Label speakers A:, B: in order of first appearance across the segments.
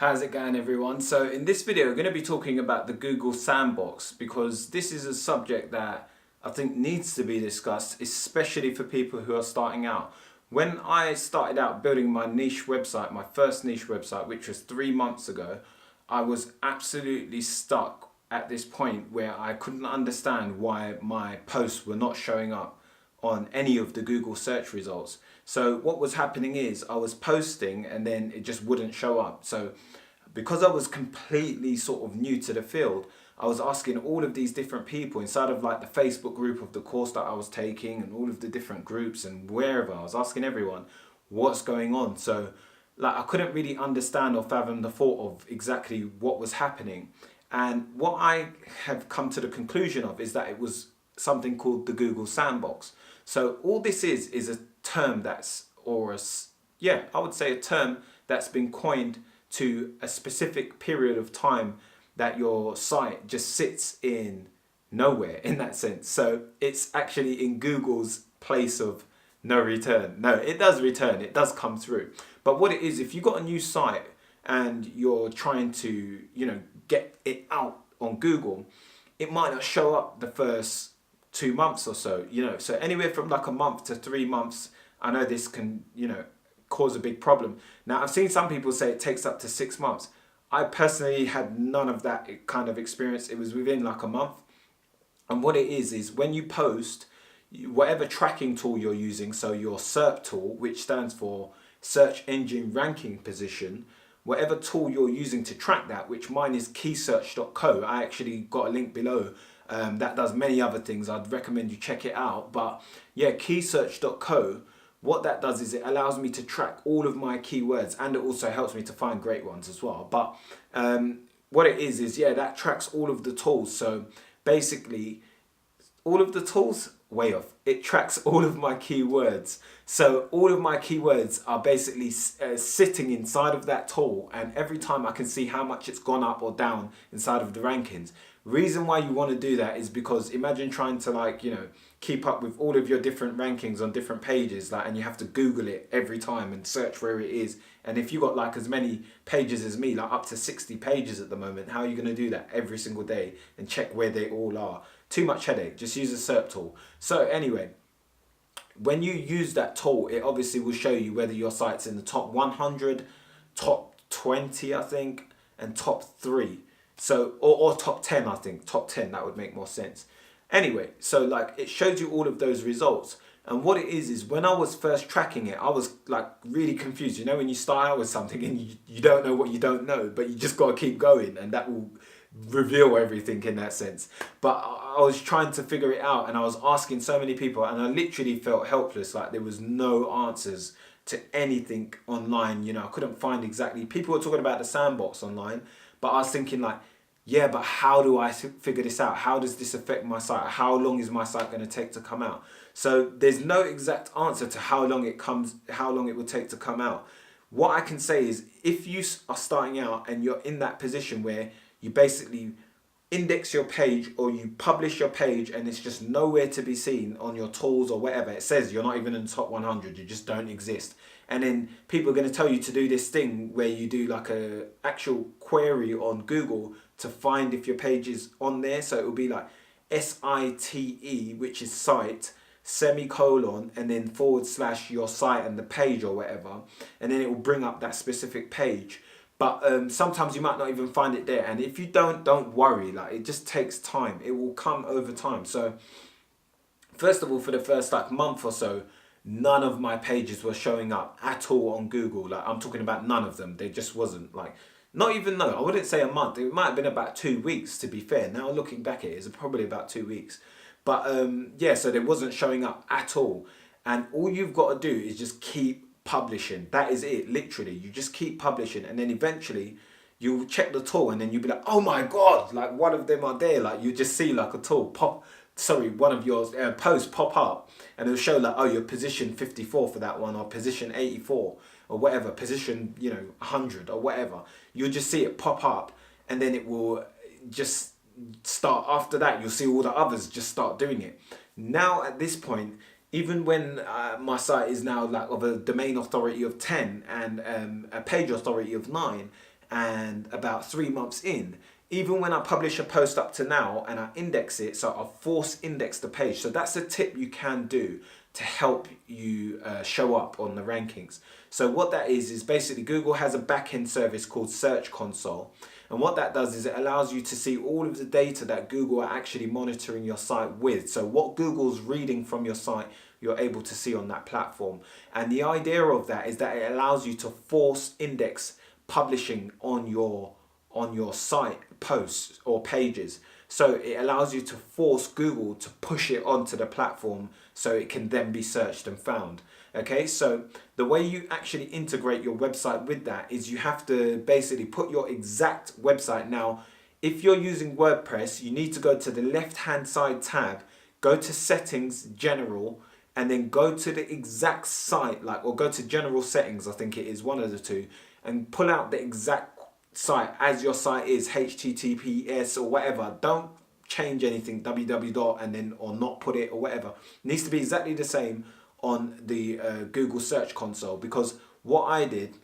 A: How's it going, everyone? So in this video we're going to be talking about the Google Sandbox, because this is a subject that I think needs to be discussed, especially for people who are starting out. When I started out building my niche website, my first niche website, which was 3 months ago, I was absolutely stuck at this point where I couldn't understand why my posts were not showing up on any of the Google search results. So what was happening is I was posting and then it just wouldn't show up. So because I was completely sort of new to the field, I was asking all of these different people inside of like the Facebook group of the course that I was taking and all of the different groups and wherever. I was asking everyone what's going on. So like I couldn't really understand or fathom the thought of exactly what was happening. And what I have come to the conclusion of is that it was something called the Google Sandbox. So all this is a term that's, I would say a term that's been coined to a specific period of time that your site just sits in nowhere in that sense. So it's actually in Google's place of no return. No, it does return, it does come through. But what it is, if you've got a new site and you're trying to, get it out on Google, it might not show up the first 2 months or so, so anywhere from like a month to 3 months. I know this can, cause a big problem. Now I've seen some people say it takes up to 6 months. I personally had none of that kind of experience. It was within like a month. And what it is when you post, whatever tracking tool you're using, so your SERP tool, which stands for search engine ranking position, whatever tool you're using to track that, which mine is keysearch.co. I actually got a link below that does many other things. I'd recommend you check it out. But yeah, keysearch.co, what that does is it allows me to track all of my keywords, and it also helps me to find great ones as well. But what it is that tracks all of the tools. So basically all of the tools, way off, it tracks all of my keywords. So all of my keywords are basically sitting inside of that tool, and every time I can see how much it's gone up or down inside of the rankings. Reason why you want to do that is because imagine trying to keep up with all of your different rankings on different pages, and you have to Google it every time and search where it is. And if you got like as many pages as me, like up to 60 pages at the moment, how are you going to do that every single day and check where they all are? Too much headache. Just use a SERP tool. So anyway, when you use that tool, it obviously will show you whether your site's in the top 100, top 20, I think, and top 3. So, or top 10, I think. Top 10, that would make more sense. Anyway, so like it shows you all of those results. And what it is when I was first tracking it, I was like really confused. When you start out with something and you don't know what you don't know, but you just got to keep going, and that will reveal everything in that sense. But I was trying to figure it out, and I was asking so many people, and I literally felt helpless. Like there was no answers to anything online. I couldn't find exactly. People were talking about the Sandbox online, but I was thinking like, yeah, but how do I figure this out? How does this affect my site? How long is my site going to take to come out? So there's no exact answer to how long it will take to come out. What I can say is if you are starting out and you're in that position where you basically index your page or you publish your page and it's just nowhere to be seen on your tools or whatever, it says you're not even in the top 100, you just don't exist. And then people are going to tell you to do this thing where you do like a actual query on Google to find if your page is on there. So it will be like SITE, which is site, semicolon, and then / your site and the page or whatever. And then it will bring up that specific page. But sometimes you might not even find it there. And if you don't worry, like it just takes time. It will come over time. So first of all, for the first like month or so, none of my pages were showing up at all on Google. Like I'm talking about none of them. They just wasn't like, not even though, I wouldn't say a month. It might have been about 2 weeks to be fair. Now looking back at it, it's probably about 2 weeks. But so they wasn't showing up at all. And all you've got to do is just keep publishing. That is it, literally. You just keep publishing, and then eventually you'll check the tool and then you'll be like, oh my God, like one of them are there. Like you just see like a tool one of your posts pop up, and it'll show like, oh, you're position 54 for that one, or position 84 or whatever, position 100 or whatever. You'll just see it pop up, and then it will just start. After that, you'll see all the others just start doing it. Now at this point, even when my site is now like of a domain authority of 10 and a page authority of 9, and about 3 months in, even when I publish a post up to now and I index it, so I'll force index the page. So that's a tip you can do to help you show up on the rankings. So what that is basically Google has a back-end service called Search Console. And what that does is it allows you to see all of the data that Google are actually monitoring your site with. So what Google's reading from your site, you're able to see on that platform. And the idea of that is that it allows you to force index publishing on your site posts or pages. So it allows you to force Google to push it onto the platform so it can then be searched and found. Okay, so the way you actually integrate your website with that is you have to basically put your exact website. Now, if you're using WordPress, you need to go to the left-hand side tab, go to Settings, General, and then go to the exact site, or go to General Settings, I think it is, one of the two, and pull out the exact site as your site is, HTTPS or whatever. Don't change anything, www and then or not put it or whatever. It needs to be exactly the same on the Google Search Console, because what I did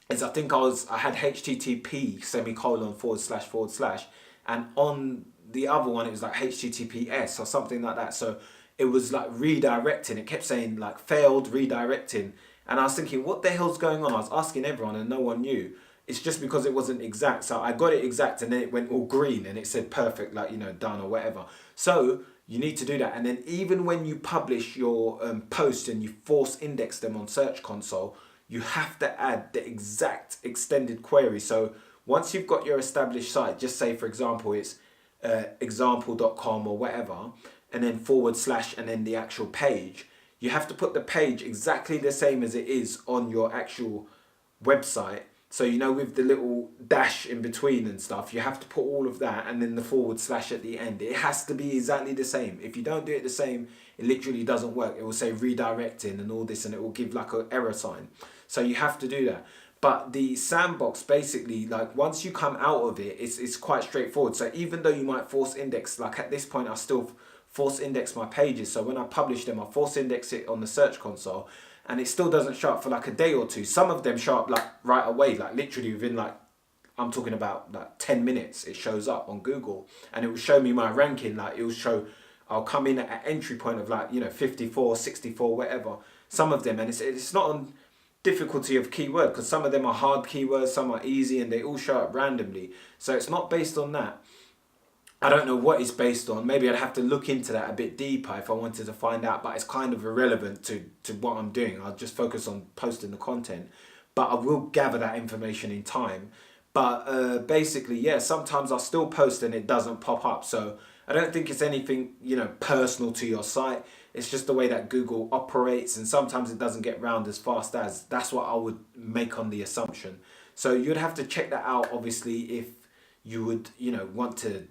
A: is I had HTTP // and on the other one it was like HTTPS or something like that. So it was like redirecting. It kept saying like failed redirecting, and I was thinking, what the hell's going on? I was asking everyone and no one knew. It's just because it wasn't exact. So I got it exact and then it went all green and it said perfect, done or whatever. So you need to do that. And then even when you publish your post and you force index them on Search Console, you have to add the exact extended query. So once you've got your established site, just say for example it's example.com or whatever, and then / and then the actual page, you have to put the page exactly the same as it is on your actual website. So, with the little dash in between and stuff, you have to put all of that and then the / at the end. It has to be exactly the same. If you don't do it the same, it literally doesn't work. It will say redirecting and all this, and it will give like an error sign. So you have to do that. But the Sandbox, basically, once you come out of it, it's quite straightforward. So even though you might force index, at this point, I still force index my pages. So when I publish them, I force index it on the Search Console, and it still doesn't show up for a day or two. Some of them show up right away, literally within I'm talking about 10 minutes, it shows up on Google, and it will show me my ranking. It will show, I'll come in at an entry point of 54, 64, whatever. Some of them, and it's not on difficulty of keyword, because some of them are hard keywords, some are easy, and they all show up randomly. So it's not based on that. I don't know what it's based on. Maybe I'd have to look into that a bit deeper if I wanted to find out, but it's kind of irrelevant to what I'm doing. I'll just focus on posting the content, but I will gather that information in time. But basically, yeah, sometimes I'll still post and it doesn't pop up. So I don't think it's anything, personal to your site. It's just the way that Google operates, and sometimes it doesn't get round as fast as. That's what I would make on the assumption. So you'd have to check that out, obviously, if you would, want to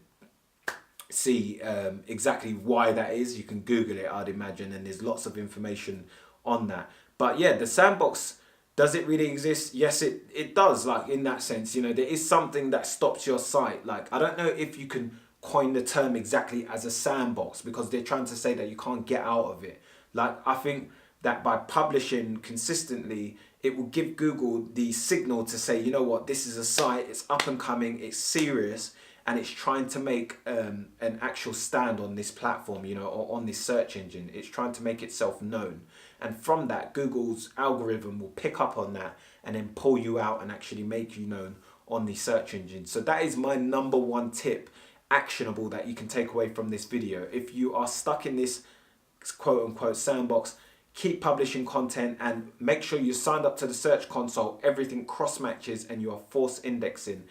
A: see exactly why that is. You can Google it, I'd imagine, and there's lots of information on that. But yeah, the Sandbox, does it really exist? Yes, it does, in that sense. There is something that stops your site. I don't know if you can coin the term exactly as a sandbox, because they're trying to say that you can't get out of it. I think that by publishing consistently, it will give Google the signal to say, you know what, this is a site, it's up and coming, it's serious, and it's trying to make an actual stand on this platform, or on this search engine. It's trying to make itself known. And from that, Google's algorithm will pick up on that and then pull you out and actually make you known on the search engine. So that is my number one tip, actionable, that you can take away from this video. If you are stuck in this quote unquote sandbox, keep publishing content and make sure you signed up to the Search Console. Everything cross matches and you are force indexing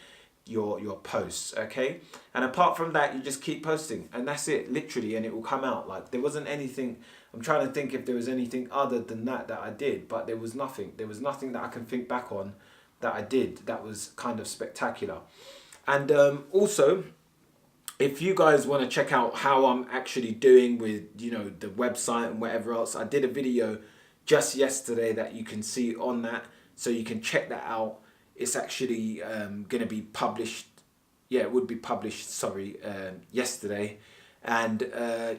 A: your posts, okay? And apart from that, you just keep posting, and that's it, literally, and it will come out. There wasn't anything. I'm trying to think if there was anything other than that I did, but there was nothing that I can think back on that I did that was kind of spectacular. And also, if you guys want to check out how I'm actually doing with the website and whatever else, I did a video just yesterday that you can see on that, so you can check that out. It's actually going to be published. Yeah, it would be published, yesterday. And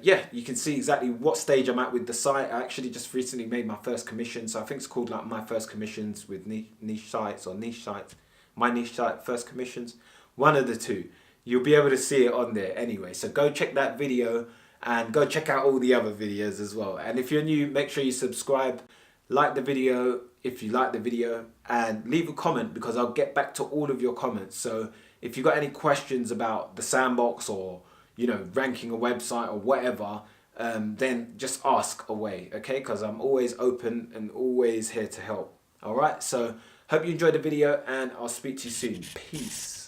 A: yeah, you can see exactly what stage I'm at with the site. I actually just recently made my first commission. So I think it's called My First Commissions with niche sites or niche sites. my niche site, first commissions, one of the two. You'll be able to see it on there anyway. So go check that video and go check out all the other videos as well. And if you're new, make sure you subscribe, like the video if you like the video, and leave a comment because I'll get back to all of your comments. So if you've got any questions about the Sandbox or, you know, ranking a website or whatever, then just ask away, okay? Because I'm always open and always here to help. All right, so hope you enjoyed the video and I'll speak to you soon. Peace.